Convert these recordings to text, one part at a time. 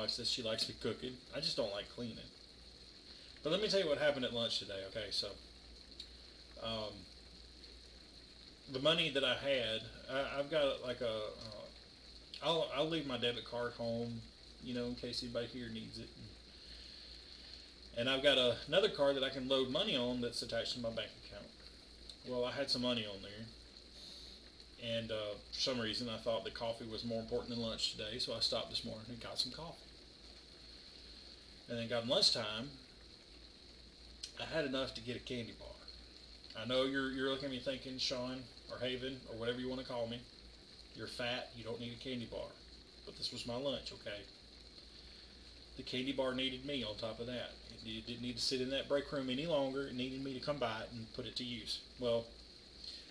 watch this. She likes me cooking. I just don't like cleaning. But let me tell you what happened at lunch today. Okay, so um, the money that I had, I've got like I'll leave my debit card home, in case anybody here needs it. And I've got another card that I can load money on that's attached to my bank account. Well, I had some money on there, and for some reason I thought that coffee was more important than lunch today, so I stopped this morning and got some coffee. And then got lunchtime, I had enough to get a candy bar. I know you're looking at me thinking, Sean or Haven or whatever you want to call me, you're fat, you don't need a candy bar. But this was my lunch, okay? The candy bar needed me on top of that. It didn't need to sit in that break room any longer. It needed me to come by it and put it to use. Well,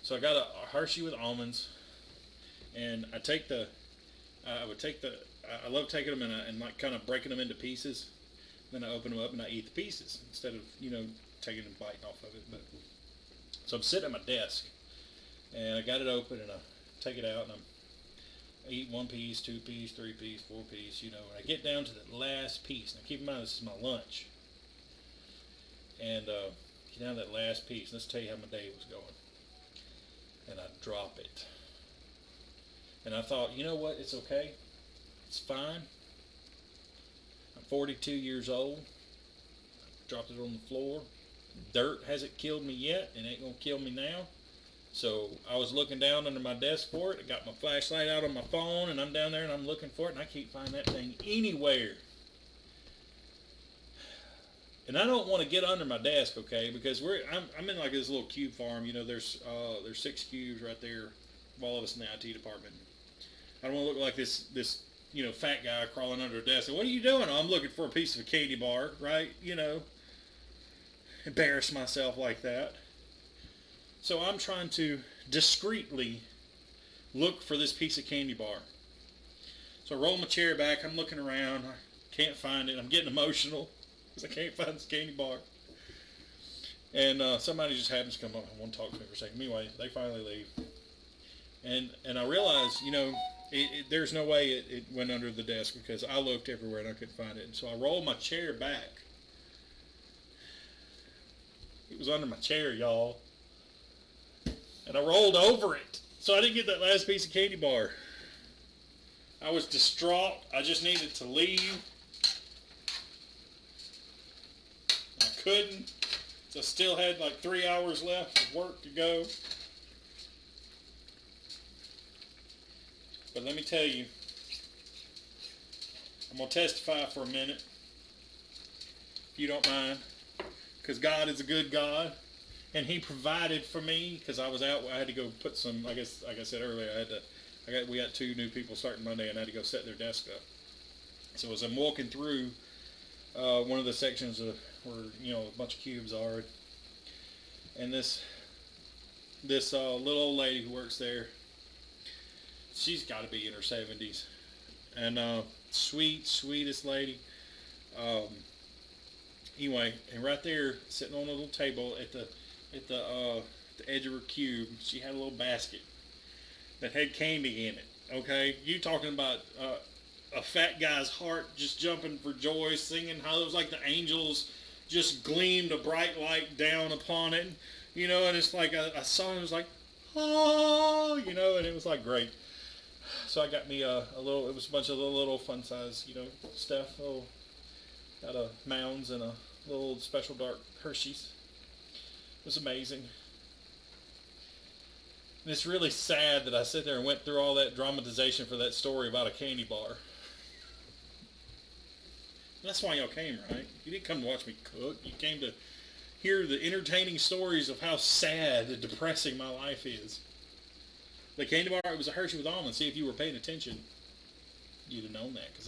so I got a Hershey with almonds, and I love taking them and like kind of breaking them into pieces. Then I open them up and I eat the pieces instead of, taking and biting off of it. But so I'm sitting at my desk, and I got it open, and I take it out, and I eat one piece, two piece, three piece, four piece, and I get down to the last piece. Now keep in mind, this is my lunch. And get down to that last piece. Let's tell you how my day was going. And I drop it. And I thought, you know what? It's okay. It's fine. I'm 42 years old. I dropped it on the floor. Dirt hasn't killed me yet, and ain't going to kill me now. So I was looking down under my desk for it. I got my flashlight out on my phone, and I'm down there, and I'm looking for it, and I can't find that thing anywhere. And I don't want to get under my desk, okay, because I'm in like this little cube farm. There's 6 cubes right there of all of us in the IT department. I don't want to look like this fat guy crawling under a desk. What are you doing? Oh, I'm looking for a piece of a candy bar, right? Embarrass myself like that. So I'm trying to discreetly look for this piece of candy bar. So I roll my chair back. I'm looking around. I can't find it. I'm getting emotional because I can't find this candy bar. And somebody just happens to come up and want to talk to me for a second. Anyway, they finally leave. And I realized, there's no way it went under the desk because I looked everywhere and I couldn't find it. And so I rolled my chair back. It was under my chair, y'all. And I rolled over it. So I didn't get that last piece of candy bar. I was distraught. I just needed to leave. I couldn't. So I still had like 3 hours left of work to go. But let me tell you, I'm going to testify for a minute, if you don't mind, because God is a good God, and He provided for me, because I was out. I had to go put some, I guess, like I said earlier, we got 2 new people starting Monday, and I had to go set their desk up. So as I'm walking through one of the sections where, a bunch of cubes are, and this little old lady who works there, she's got to be in her 70s, and sweetest lady. Anyway, and right there, sitting on a little table at the edge of her cube, she had a little basket that had candy in it. Okay, you talking about a fat guy's heart just jumping for joy, singing how it was like the angels just gleamed a bright light down upon it, and it's like I saw it, it was like, oh, and it was like great. So I got me a little, it was a bunch of little fun size, stuff, got a Mounds and a little special dark Hershey's. It was amazing. And it's really sad that I sit there and went through all that dramatization for that story about a candy bar. That's why y'all came, right? You didn't come to watch me cook. You came to hear the entertaining stories of how sad and depressing my life is. The candy bar, it was a Hershey with almonds. See, if you were paying attention, you'd have known that because I